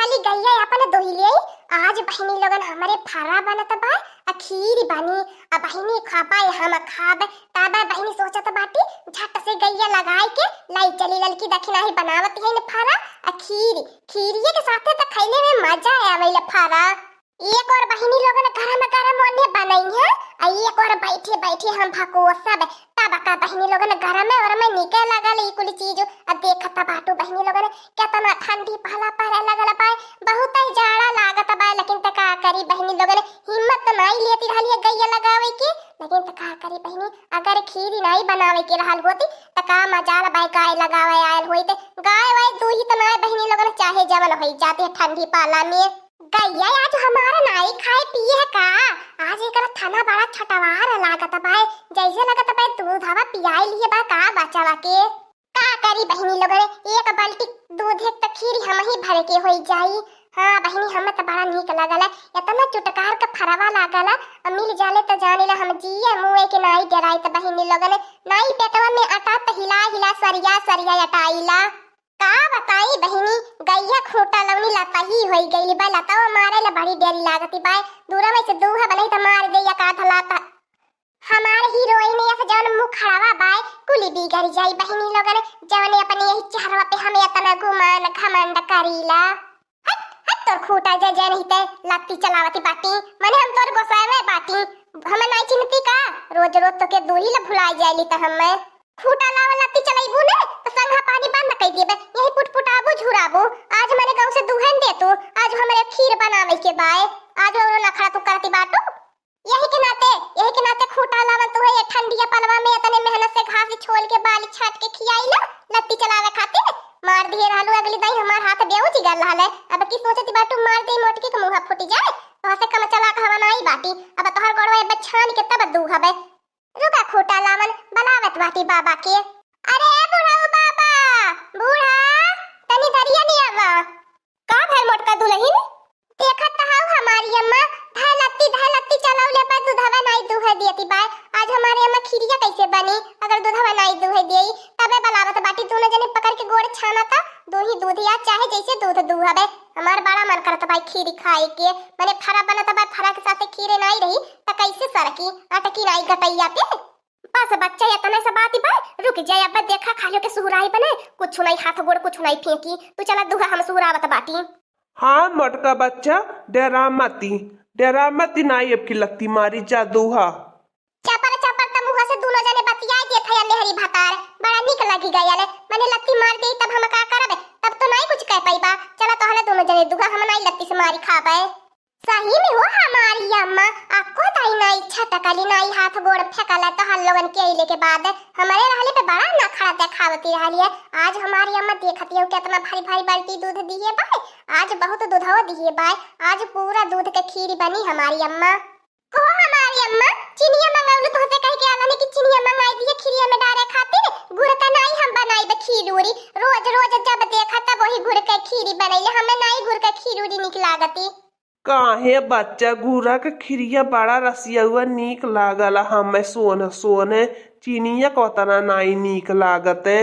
हाली गैया अपन दोहिले आज बहिनी लोगन हमारे फारा बनत बा खीर बानी आ बहिनी खापाए हम खाब ताबा बहिनी सोचत बाटी झट से गैया लगाई के लाई चली ललकी दखिना ही बनावत है न फारा खीरिए के साथे त खैले में मजा आवेला फारा। एक और बहिनी लोगन गरम गरम ओने बनाई है आ एक और बैठे बैठे हम भकोसब तब का बहिनी लोगन गरम में और में निकल लगल ई कुल चीज अब देखत बाटू बहिनी लोगन केतना ठंडी पहला पहला लगल बा बहुत ही जाड़ा लागत बा लेकिन त का करी बहिनी लोगन हिम्मत नहीं लेती रहली गैया लगावे की लेकिन त का करी बहिनी अगर खीर नहीं बनावे के रहल होती त का मजाल बाई गाय लगावे आयल होई त गाय वाय दूही त नहीं बहिनी लोगन चाहे जवन होई जाते ठंडी पाला में गैया आज हमारा नाई खाए पिए है का आज एकरा थाना बड़ा छटवार लागत बा जैसे लगत बा दूध हवा पियाई लिए बा का बचावा के का करी बहिनी लोगन एक बाल्टी दूध एक त खीर हम ही भर के होई जाई। हां बहिनी हम त बड़ा नीक लागल इतना चुटकार का फरवा लागल मिल जाले त जाने ला हम जिए मुए के नाई डराई त बहिनी लोगन नाई पेटवा में आटा त हिला हिला सरिया सरिया अटाईला का बताई बहिनी गैया खोटा लवनी लता ही होई गईली बा लतावा मारे ला बड़ी देरी लागती बा दूरा में से दूहा बनई त मार गैया का धलाता हमारे हीरोइन ऐसे जवन मुख खड़ावा बाय कुली बिगड़ जाई बहिनी लोगन जवन अपने यही चेहरा पे हमें इतना गुमान घमंड करीला हट हट तोर खोटा जे जे नहीं ते लत्ती चलावती बाटी माने हम तोर गोसाय में बाटी हम नहीं चिन्हती का रोज रोज तो के दूही ला भुलाई जाईली त हम खूटा लावा लत्ती चलाईबू ने तो संघा पानी बंद कर देबे यही पुटपुटाबू झुराबू आज मैंने गांव से दुहन दे तू आज हमारे खीर बनावे के बाय आज और नखरा तू करती बाटू यही के नाते खूटा लावा तू है ठंडिया पलवा में इतने मेहनत से घास छोल के बाली छाट के खियाईला लत्ती चलावे खातिर मार दिए रहलू अगली दाई हमार हाथ बेऊ जिगल रहले अब की सोचती बाटू मार दे मोटकी के मुंह फूटी जाए तो से कम चला के हवा नहीं बाटी अब तोहर गोड़वा बछान के तब दू हबे रुका खोटा लावन बनावत बाटी बाबा के अरे बुढ़ाऊ बाबा बूढ़ा तनी दरिया नहीं आवा का भाई मोटका दुल्हन देखत त हाउ हमारी अम्मा धलत्ती चलाउले बा दूधवा नहीं दूहे देती बा आज हमारी अम्मा खीरिया कैसे बनी अगर दूधवा नहीं दूहे देई तबे बनावत बाटी दोनों जने पकड़ के गोड़ छाना था दूही दूधिया चाहे जैसे दूध दूहबे हमार बड़ा मन करत भाई खीर खाए के माने फरा बनत बा फरा के साथे खीरे नहीं रही त कैसे सरकी अटकी नहीं गटैया पे बस बच्चा इतना सा बात बा रुक जाए अब देखा खालियो के सुहराई बने कुछ नहीं हाथ गोड़ कुछ नहीं फेंकी तू चला दूहा हम सुहरावत बाटी। हाँ मोटका बच्चा डरा मती नाई अब की लगती मारी जा दूहा चपर त मुंह से दोनों जने बतियाई देत है मेहरी भातार बड़ा निक लगी गयाले माने लत्ती मार दे तब हम का करबे तब तो नहीं कुछ कह पाईबा चला तो हले दोनों जने दुहा हम नहीं लत्ती से मारी खाबे सही में हो हमारी अम्मा आपको ताई नहीं छटकली नहीं हाथ गोड़ फेंकला तो हल लोगन के आइले के बाद हमारे रहले पे बड़ा नखरा दिखावती रहली है आज हमारी अम्मा देखती है कितना भारी भारी बाल्टी दूध दिए बा आज बहुत दूधवा दिए बा आज पूरा दूध के खीर बनी हमारी अम्मा को हमारी अम्मा चिनिया मंगाउल तो से कह के आलाने की चिनिया मंगाई दिए खीरिया में डाले खातिर गुड़ का नहीं हम बनाई बे खीरूरी रोज रोज जब देखा तब वही गुड़ के खीरी बनैले हमें नहीं गुड़ के खीरूरी निक लागती काहे बच्चा गुरा के खिरिया बड़ा रसिया हुआ नीक लागल हमें सोने चीनिया को तना नाई नीक लागते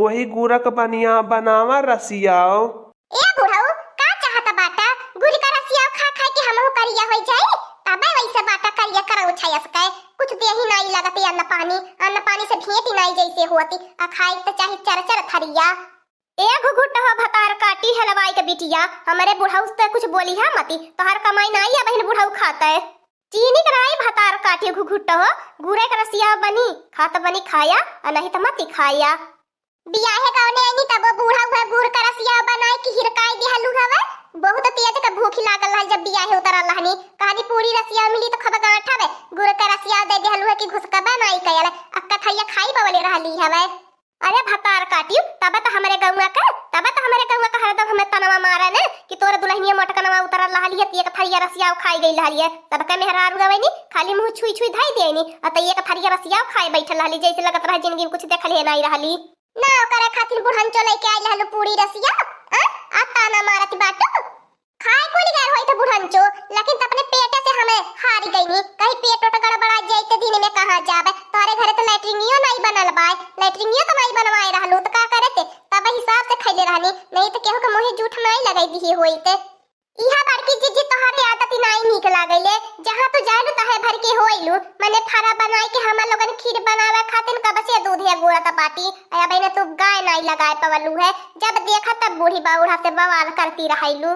वही गुरा के बनिया बनावा रसियाओ ए बुढ़ाऊ का चाहता बाटा गुड़ का रसिया खा खा के हमहु करिया होई जाए तबे वैसे बाटा करिया करौ छाया सके कुछ दे ही नहीं लगते अन्न पानी से भेंट ही नहीं जैसे होती आ खाई तो चाहे चरचर थरिया एक घुट हो भतार काटी हलवाई के बिटिया हमारे बुढ़ाऊ से कुछ बोली है मती तोहर कमाई नहीं है बहन बुढ़ाऊ खाता है चीनी कराई भतार काटी घुट हो गुरे का रसिया बनी खात बनी खाया और नहीं तो मती खाया बियाहे कौने आनी तब बूढ़ा हुआ गुड़ का रसिया बनाई कि हिरकाई दे हलू हवे बहुत तेज का भूख लागल है जब बियाहे उतरल रहनी कहानी पूरी रसिया मिली तो खब गांठ हवे गुड़ का रसिया दे दे हलू है कि घुसका बनाई कयल अक्का खैया खाई बवले रहली हवे अरे भतार काटियो तब तो हमारे गौवा का हरदम हमें तनवा मारा ने कि तोरे दुल्हनिया मोटकनवा उतरल रहली है एक थरिया रसिया खाई गई रहली है तब के मेहरारू गवैनी खाली मुंह छुई छुई धाई देनी अत एक थरिया रसिया खाई बैठल रहली जैसे लगत रहे जिंदगी में कुछ देखल है नहीं रहली ना करे खातिर बुढ़न चले के आइल हलो पूरी रसिया आ ताना मारत बाटू खाए कोली गए होई तो बुढ़न चो लेकिन त अपने पेट से हमें हारी गईनी कहीं पेट ओट गड़बड़ा जाई त दिन में कहां जाबे तोरे घरे तो लैट्रिनियो नहीं बनल बा लैट्रिनियो तो नहीं बनवाए रहलू त का करे ते तब हिसाब से खइले रहनी नहीं तो केहू के मुंह झूठ नहीं लगाई दी होई ते इहा बड़की जीजी तोहरे आदत नहीं निक लागैले जहां तो जालू तहे भर के होइलू मने फारा बनाई के हम लोगन खीर बनावे खातिर कब से दूध या गुड़ा त पाटी अया बहने तू गाय नहीं लगाए पवलू है जब देखा तब बूढ़ी बाउढ़ा से बवाल करती रहिलू।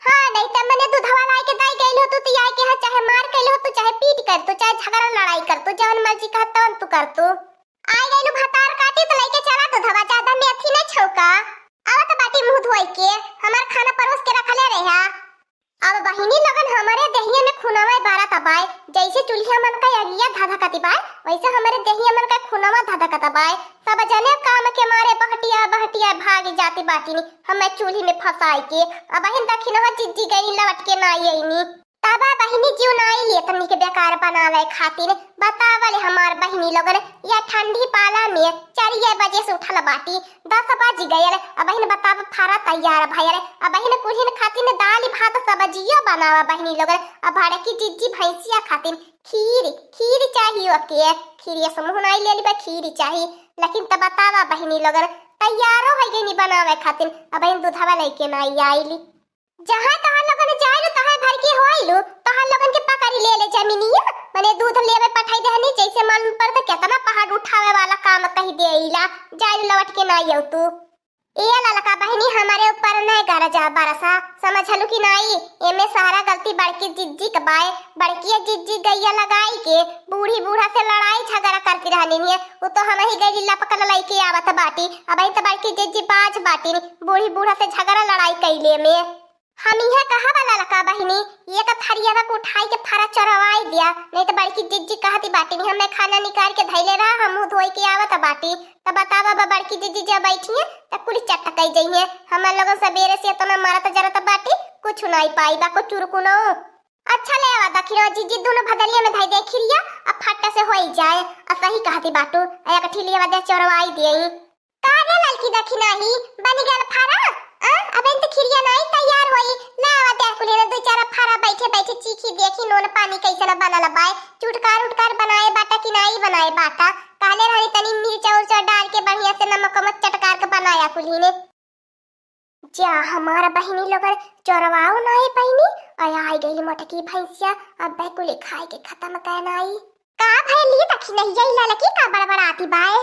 हां नहीं त मने दूधवा लाई के दाई गइल हो तू आई के चाहे मार कइल हो तू चाहे पीट कर तू चाहे झगड़ा लड़ाई कर तू जवन मर्जी कहत तवन तू कर तू आई गइलू भतार काटी तो लेके चला दूधवा ज्यादा मेथी नहीं छौका अब त बाटी मुंह धोई के हमार खाना परोस के रखले रहा। अब बहिनी लगन हमारे देहिया में खुनावा बारा तबाए जैसे चूल्हा मन का अगिया धाधा कतिबाए वैसे हमारे देहिया मन का खुनावा धाधा कतबाए सब जने काम के मारे बहटिया बहटिया भाग जाती बाटी हमें चूल्ही में फंसाई के अब बहन दखिनवा जिज्जी गई लवट के ना आईनी तबा बहिनी जीव नाई लिए तनी के बेकार बनावे खातिर बतावले हमार बहिनी लोगन या ठंडी पाला में 4 बजे से उठल बाटी 10 बज गयल अब बहिन बताव फारा तैयार भयल अब बहिन कुहिन खातिर दाल भात सब्जिया बनावा बहिनी लोगन अब भाड़े की जिज्जी भैंसिया खातिर खीर चाहिए के खीर समूह नाई ले ली खीर चाहिए लेकिन तब बतावा बहिनी लोगन तैयारो हो गई बनावे खातिर अब बहिन दूधवा लेके नाई आईली जहां तहां लोगन जाइलू तहां भर के होइलू तहां लोगन के पकड़ी ले ले जमीनिया मने दूध लेवे पठाई देहनी जैसे मन पर त केतना पहाड़ उठावे वाला काम कही देइला जाइलू लौट के ना आइयो तू ए ललका बहनी हमारे ऊपर नहीं गरजा बरसा समझलू कि नहीं एमे सारा गलती बड़की जिज्जी के बाय बड़की जिज्जी गैया लगाई के बूढ़ी बूढ़ा से लड़ाई झगड़ा करती रहनी है वो तो हम ही गई लपकल लईके आवत बाटी अब त बड़की जिज्जी बाज बाटी बूढ़ी बूढ़ा से झगड़ा लड़ाई कइले में हम यह कहा वाला लका बहिनी ये का थरियावा को उठाई के फरा चरवाई दिया नहीं तो बड़की जिज्जी कहती बाटी नहीं हमें खाना निकाल के धैले रहा हम मुंह धोई के आवत बाटी तब बतावा बड़की जिज्जी जब बैठी है तब कुछ चटकाई जाइए हम लोगों सवेरे से इतना मारत जरत बाटी कुछ नहीं पाई बा को चुरकुनो अच्छा ले आवा दखिनो जिज्जी दोनों भदलिया में धई देखी लिया अब फट्टा से होई जाए अब सही कहती बाटू आया कठिलिया वादे चरवाई देई काहे ललकी दखिना ही बनी गल फारा अब इन तो खिरिया नहीं तैयार होई लावा दे कुले दो चार फारा बैठे बैठे चीखी देखी नोन पानी कैसे बनल बाय चुटकार उटकार बनाए बाटा कि नहीं बनाए बाटा काले हरी तनी मिर्च और डाल के बढ़िया से नमक मत चटकार के बनाया कुली ने जा हमारा बहिनी लोग चरवाओ नहीं पैनी आया आई गई मोटकी भैंसिया अब बैकुले खाए के खत्म करना आई का भैली दखी नहीं यही ललकी का बड़बड़ा आती बाय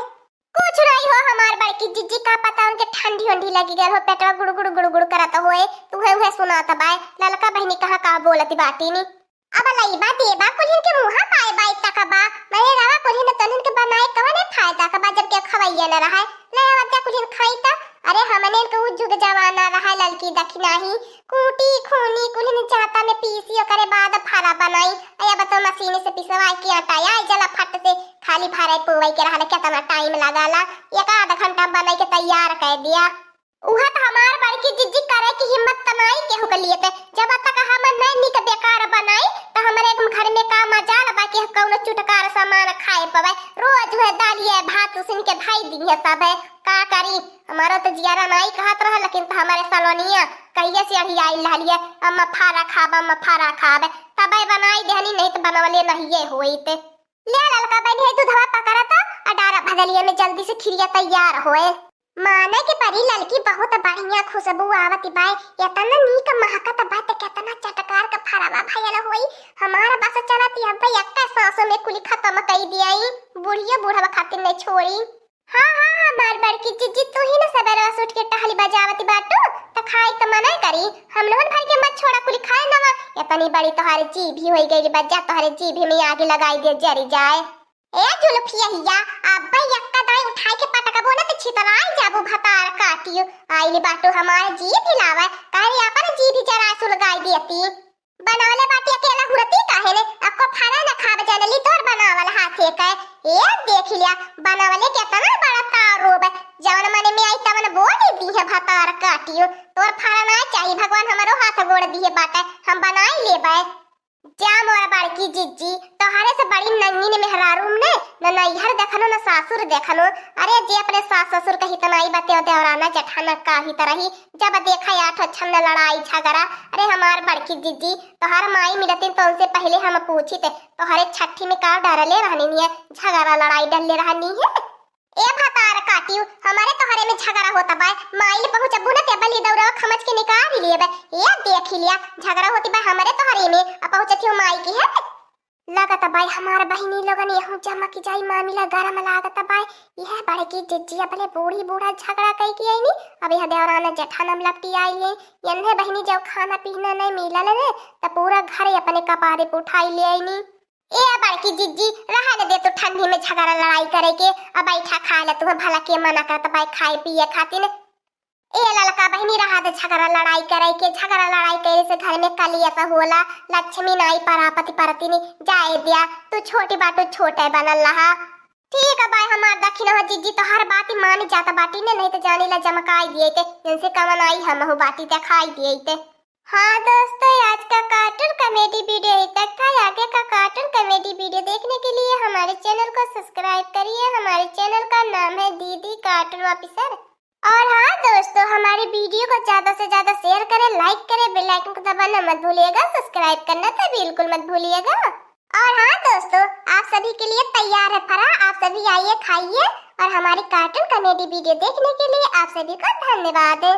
कुछ नहीं हो हमार बड़की जिज्जी का पता उनके ठंडी ठंडी लगी गल हो पेटवा गुड़ गुड़ गुड़ गुड़ करत होए तुहे सुनाता बाय ललका बहनी कहा का बोलती बाटी नी अब लई बात ये बा कुलिन के मुंह पाए बाई तक बा मैं रवा कुलिन तनन के बनाए कवने फायदा का बा जब के खवैया न रहा ले आवत कुलिन खाई ता अरे हमने के जुग जवाना रहा ललकी दखिना ही कूटी खूनी कुलिन चाहता में पीसियो करे बाद फारा बनाई आया बतो मशीन से पिसवाई के हटाया जला फट से खाली फारे पुवई के रहले केतना टाइम लगाला एक आधा घंटा बनाई के तैयार कर दिया उहा त हमार बड़की जिज्जी करे की हिम्मत तनाई केहू के लिए जब तक हम नहीं निक बेकार बनाई त हमरे घर में का मजाल बाकी कौनो चुटकार सामान खाए पवे रोज हुए दालिए भात उसिन के भाई दिन है सब है का करी हमारा तो जियारा नहीं कहत रहा लेकिन तो हमारे सलोनिया कहिए से अभी आई लहलिए अम्मा फारा खाब तबे बनाई देहनी नहीं तो बनवले नहीं होईते ले ललका बहनी दूधवा पकड़ता अडारा भदलिया में जल्दी से खिरिया तैयार होए माने के परी ललकी बहुत बढ़िया खुशबू आवती बाय इतना नीक महकत बा त केतना चटकार का फरावा भयल होई हमारा बस चलती अब एक्का सांसों में कुली खत्म कई दियाई बुढ़िया बूढ़ा खातिर नहीं छोड़ी हां मार बड़की जिज्जी तू ही न सवेरे उठ के टहली बजावती बाटू त खाई त मना करी हम लोगन भाई के मत छोड़ा कुली खाए ना इतनी बड़ी तोहारी जीभ ही होई गई बज्जा तोहारी जीभ में आगे लगाई दे जरी जाए ए जुलफिया हिया अब्बा यक्का दाई उठाई के पटका बोला त छितराई जाबू भतार काटियो आइले बाटू हमारे जीभ हिलावे काहे अपन जीभ जरा सुलगाई देती बनावले बाटी अकेला हुरती काहे ने आपको खाना न खाब जानली तोर बनावल हाथे का ए देख लिया बनावले केतना बड़ा तारोब जवन मने में आई तवन बोल दी है भतार काटियो तोर फारा ना चाहिए भगवान हमारो हाथ गोड़ दिए बाटे हम बनाई लेबे जा मोरा बड़की जिज्जी तोहरे से बड़ी नंगी ने मेहरारूम ने न नैहर देखनो न सासुर देखनो अरे जे अपने सास ससुर कही तनाई बाते देवराना जठाना काही तरही जब देखा आठ छन लड़ाई झगड़ा अरे हमार बड़की जिज्जी तोहर माई मिलती तो उनसे पहले हम पूछी थे तोहरे छठी में का डरले रहनी है झगड़ा लड़ाई डरले रहनी है ए भतार काटियो हमारे तोहरे में झगड़ा होता बा माइल पहुंचबू ना ते बली दौरा खमच के निकाल लिए बे ये देख लिया झगड़ा होती बा हमारे तोहरे में अब पहुंचती हो माई की है लगता भाई हमार बहिनी लोगन यहू जमा की जाई मामला गरम लागत भाई यह बड़े की जिज्जिया भले बूढ़ी बूढ़ा झगड़ा कई की आईनी अब यह देवराना जेठानम लपटी आई है यन्हे बहिनी जब खाना पीना नहीं मिलल ने त पूरा घर अपने कपारे पे उठाई ले आईनी ए बड़की जिज्जी रहने दे तो ठंडी में झगड़ा लड़ाई करे के अब बैठा खा ले तुम्हें भला के मना करता भाई खाए पिए खातिर ए ललका बहिनी रहा दे झगड़ा लड़ाई करे के झगड़ा लड़ाई करे से घर में कलियता होला लक्ष्मी नाई परापति परती नी जाए दिया तू छोटी बाटू छोटे बनल रहा ठीक है भाई हमार दक्षिण हो जिज्जी तो हर बात ही मान जाता बाटी ने नहीं तो जाने ला जमकाई दिए थे जिनसे कमन आई हम हो बाटी ते खाई दिए थे हाँ दोस्तों आज का कार्टून कॉमेडी वीडियो यहीं तक था आगे का कार्टून कॉमेडी वीडियो देखने के लिए हमारे चैनल को सब्सक्राइब करिए हमारे चैनल का नाम है दीदी कार्टून ऑफिसर और हाँ दोस्तों हमारी वीडियो को ज्यादा से ज्यादा शेयर करें लाइक करें बेल आइकन को दबाना मत भूलिएगा सब्सक्राइब करना तो बिल्कुल मत भूलिएगा और हाँ दोस्तों आप सभी के लिए तैयार है फरा आप सभी आइए खाइए और हमारी कार्टून कॉमेडी वीडियो देखने के लिए आप सभी का धन्यवाद।